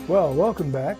Well, welcome back.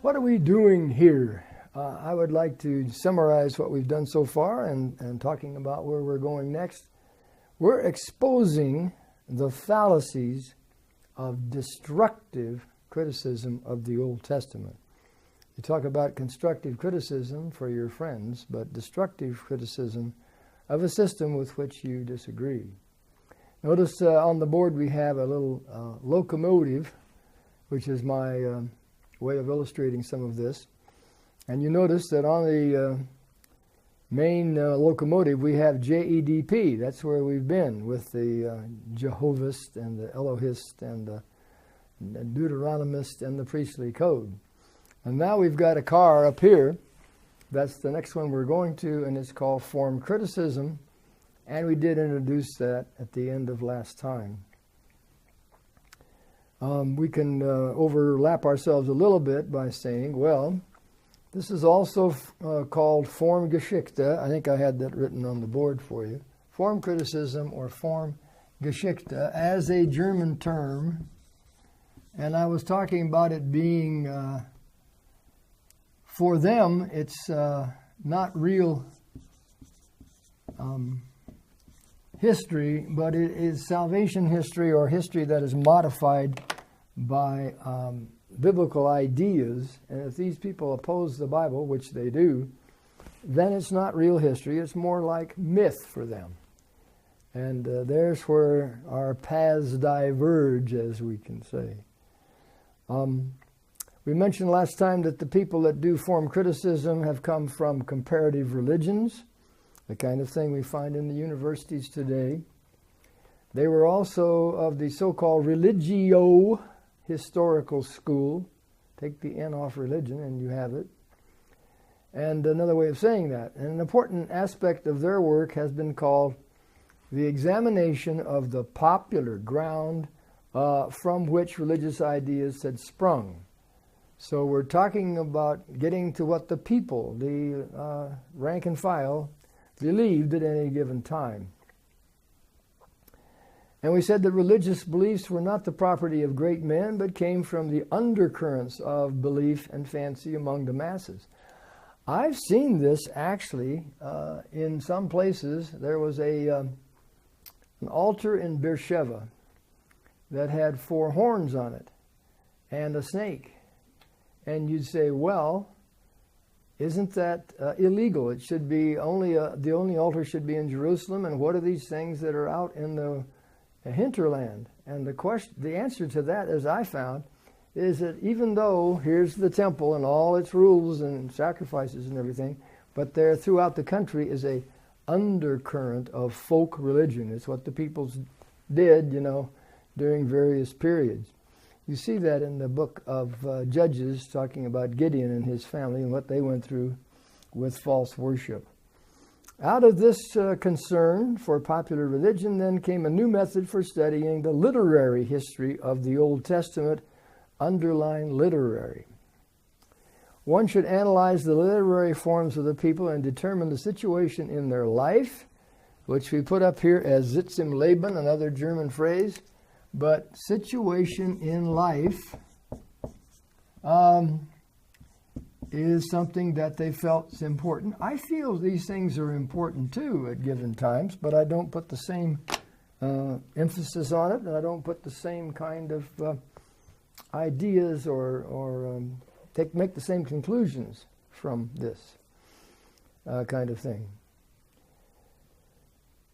What are we doing here? I would like to summarize what we've done so far and talking about where we're going next. We're exposing the fallacies of destructive criticism of the Old Testament. You talk about constructive criticism for your friends, but destructive criticism of a system with which you disagree. Notice on the board we have a little locomotive, which is my way of illustrating some of this. And you notice that on the main locomotive we have JEDP. That's where we've been with the Jehovahist and the Elohist and the Deuteronomist and the priestly code. And now we've got a car up here. That's the next one we're going to, and it's called form criticism. And we did introduce that at the end of last time. We can overlap ourselves a little bit by saying, well, this is also called Formgeschichte. I think I had that written on the board for you. Form criticism or Formgeschichte as a German term. And I was talking about it being, for them, it's not real history, but it is salvation history or history that is modified by biblical ideas. And if these people oppose the Bible, which they do, then it's not real history. It's more like myth for them. And there's where our paths diverge, as we can say. We mentioned last time that the people that do form criticism have come from comparative religions, the kind of thing we find in the universities today. They were also of the so-called religio-historical school. Take the N off religion and you have it. And another way of saying that, and an important aspect of their work has been called the examination of the popular ground from which religious ideas had sprung. So we're talking about getting to what the people, the rank and file, believed at any given time. And we said that religious beliefs were not the property of great men, but came from the undercurrents of belief and fancy among the masses. I've seen this actually in some places. There was an altar in Beersheba that had 4 horns on it and a snake. And you'd say, well, isn't that illegal? It should be the only altar should be in Jerusalem, and what are these things that are out in the hinterland? And the answer to that, as I found, is that even though here's the temple and all its rules and sacrifices and everything, but there throughout the country is a undercurrent of folk religion. It's what the peoples did, during various periods. You see that in the book of Judges, talking about Gideon and his family and what they went through with false worship. Out of this concern for popular religion then came a new method for studying the literary history of the Old Testament, underline literary. One should analyze the literary forms of the people and determine the situation in their life, which we put up here as Sitz im Leben, another German phrase. But situation in life is something that they felt is important. I feel these things are important too at given times, but I don't put the same emphasis on it, and I don't put the same kind of ideas or make the same conclusions from this kind of thing.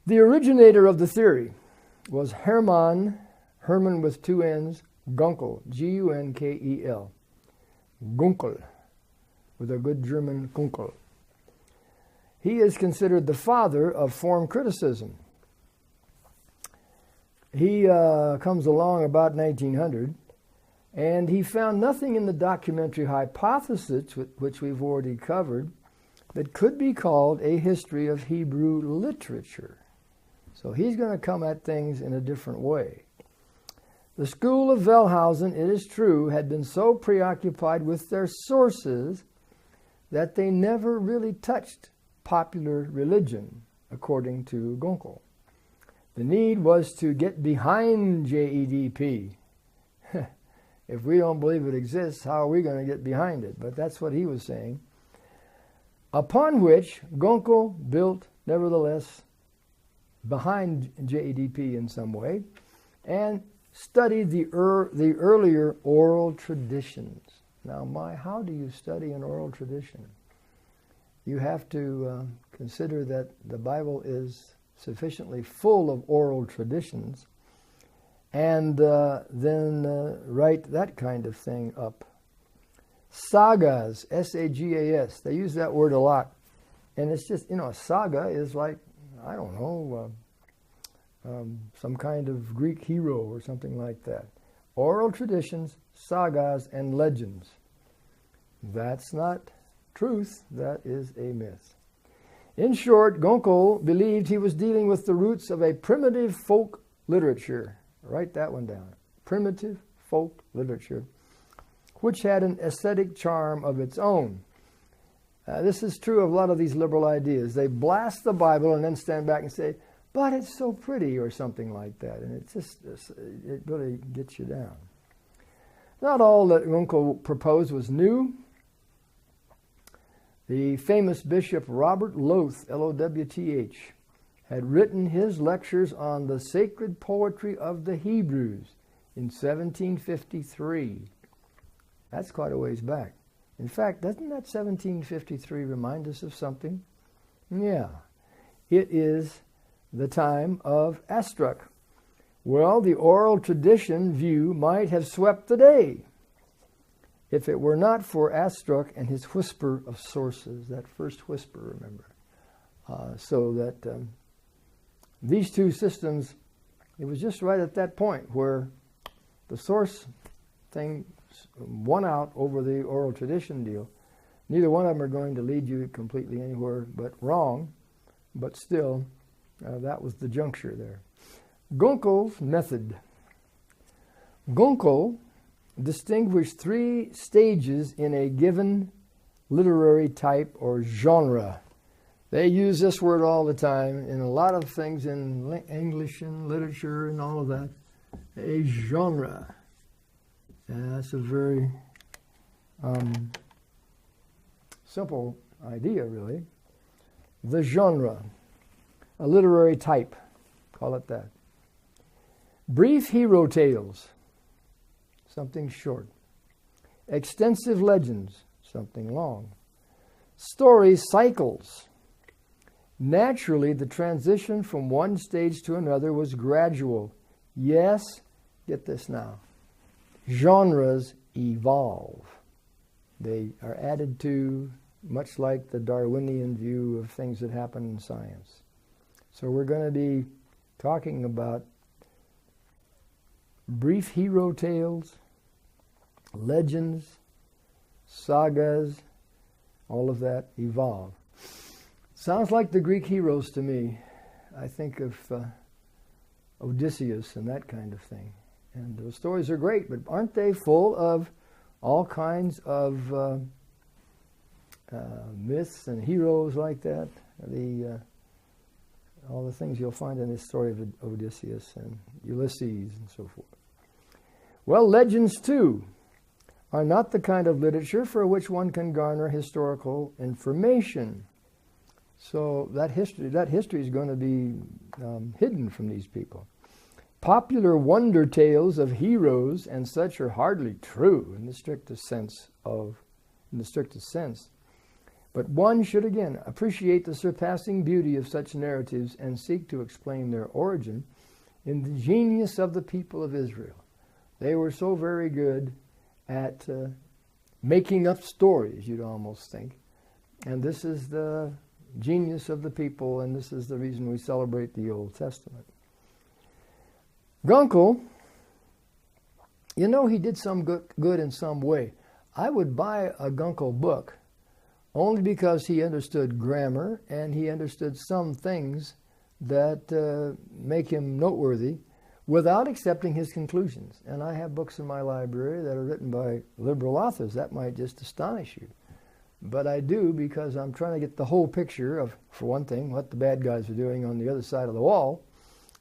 The originator of the theory was Herman with 2 N's, Gunkel, Gunkel, Gunkel, with a good German Gunkel. He is considered the father of form criticism. He comes along about 1900, and he found nothing in the documentary hypothesis, which we've already covered, that could be called a history of Hebrew literature. So he's going to come at things in a different way. The school of Wellhausen, it is true, had been so preoccupied with their sources that they never really touched popular religion, according to Gunkel. The need was to get behind JEDP If we don't believe it exists, how are we going to get behind it? But that's what he was saying. Upon which Gonko built, nevertheless, behind JEDP in some way, and studied the earlier oral traditions. Now, how do you study an oral tradition? You have to consider that the Bible is sufficiently full of oral traditions, and then write that kind of thing up. Sagas, S-A-G-A-S, they use that word a lot. And it's just, a saga is like, I don't know, some kind of Greek hero or something like that. Oral traditions, sagas, and legends. That's not truth, that is a myth. In short, Gonko believed he was dealing with the roots of a primitive folk literature. Write that one down. Primitive folk literature, which had an aesthetic charm of its own. This is true of a lot of these liberal ideas. They blast the Bible and then stand back and say, but it's so pretty, or something like that. And it really gets you down. Not all that Gonko proposed was new. The famous Bishop Robert Lowth, L-O-W-T-H, had written his lectures on the sacred poetry of the Hebrews in 1753. That's quite a ways back. In fact, doesn't that 1753 remind us of something? Yeah. It is the time of Astruc. Well, the oral tradition view might have swept the day if it were not for Astruc and his whisper of sources, that first whisper, remember. So that these two systems, it was just right at that point where the source thing won out over the oral tradition deal. Neither one of them are going to lead you completely anywhere but wrong, but still, that was the juncture there. Gonko's method. Gonko distinguished three stages in a given literary type or genre. They use this word all the time in a lot of things in English and literature and all of that. A genre. And that's a very simple idea, really. The genre, a literary type, call it that. Brief hero tales, something short. Extensive legends, something long. Story cycles. Naturally, the transition from one stage to another was gradual. Yes, get this now. Genres evolve. They are added to, much like the Darwinian view of things that happen in science. So we're going to be talking about brief hero tales, legends, sagas, all of that evolve. Sounds like the Greek heroes to me. I think of Odysseus and that kind of thing. And those stories are great, but aren't they full of all kinds of myths and heroes like that? All the things you'll find in this story of Odysseus and Ulysses and so forth. Well, legends, too, are not the kind of literature for which one can garner historical information. So that history is going to be hidden from these people. Popular wonder tales of heroes and such are hardly true in the strictest sense. But one should again appreciate the surpassing beauty of such narratives and seek to explain their origin in the genius of the people of Israel. They were so very good at making up stories, you'd almost think. And this is the genius of the people, and this is the reason we celebrate the Old Testament. Gonko, he did some good in some way. I would buy a Gonko book only because he understood grammar and he understood some things that make him noteworthy without accepting his conclusions. And I have books in my library that are written by liberal authors. That might just astonish you. But I do because I'm trying to get the whole picture of, for one thing, what the bad guys are doing on the other side of the wall,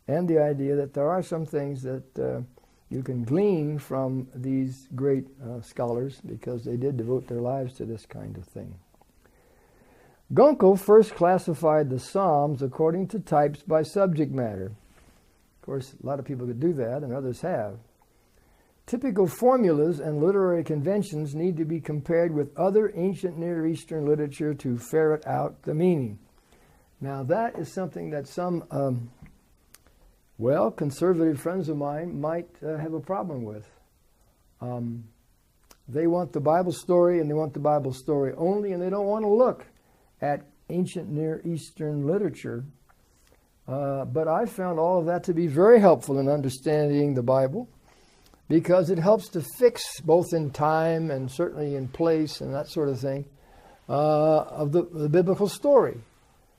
and the idea that there are some things that you can glean from these great scholars, because they did devote their lives to this kind of thing. Gunkel first classified the Psalms according to types by subject matter. Of course, a lot of people could do that, and others have. Typical formulas and literary conventions need to be compared with other ancient Near Eastern literature to ferret out the meaning. Now, that is something that some, conservative friends of mine might have a problem with. They want the Bible story, and they want the Bible story only, and they don't want to look at ancient Near Eastern literature. But I found all of that to be very helpful in understanding the Bible, because it helps to fix, both in time and certainly in place and that sort of thing, of the biblical story.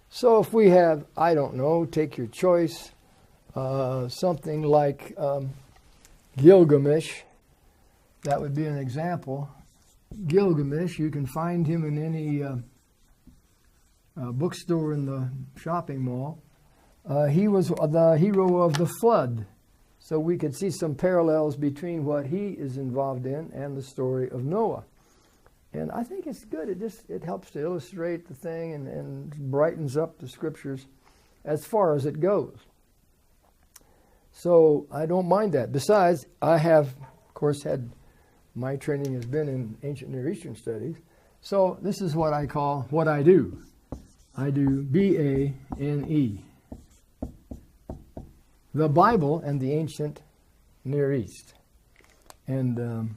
So if we have, I don't know, take your choice, something like Gilgamesh, that would be an example. Gilgamesh, you can find him in any bookstore in the shopping mall. He was the hero of the flood. So we could see some parallels between what he is involved in and the story of Noah. And I think it's good. It helps to illustrate the thing and brightens up the scriptures as far as it goes. So I don't mind that. Besides, I have, of course, my training has been in ancient Near Eastern studies. So this is what I call what I do. I do BANE. The Bible and the ancient Near East. And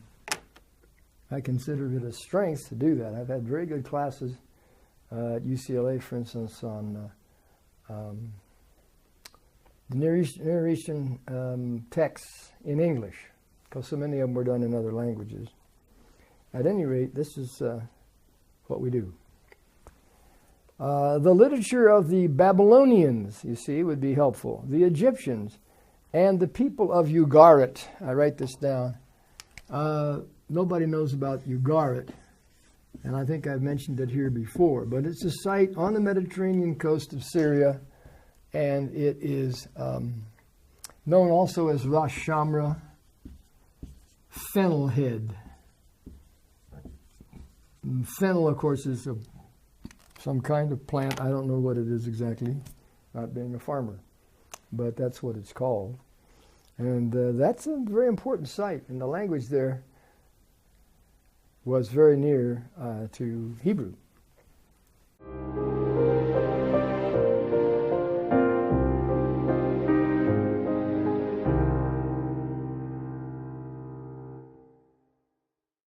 I consider it a strength to do that. I've had very good classes at UCLA, for instance, on the Near Eastern texts in English, because so many of them were done in other languages. At any rate, this is what we do. The literature of the Babylonians, you see, would be helpful. The Egyptians and the people of Ugarit. I write this down. Nobody knows about Ugarit, and I think I've mentioned it here before, but it's a site on the Mediterranean coast of Syria, and it is known also as Ras Shamra, Fennel Head. And fennel, of course, is some kind of plant. I don't know what it is exactly, not being a farmer, but that's what it's called. And that's a very important site, and the language there was very near to Hebrew.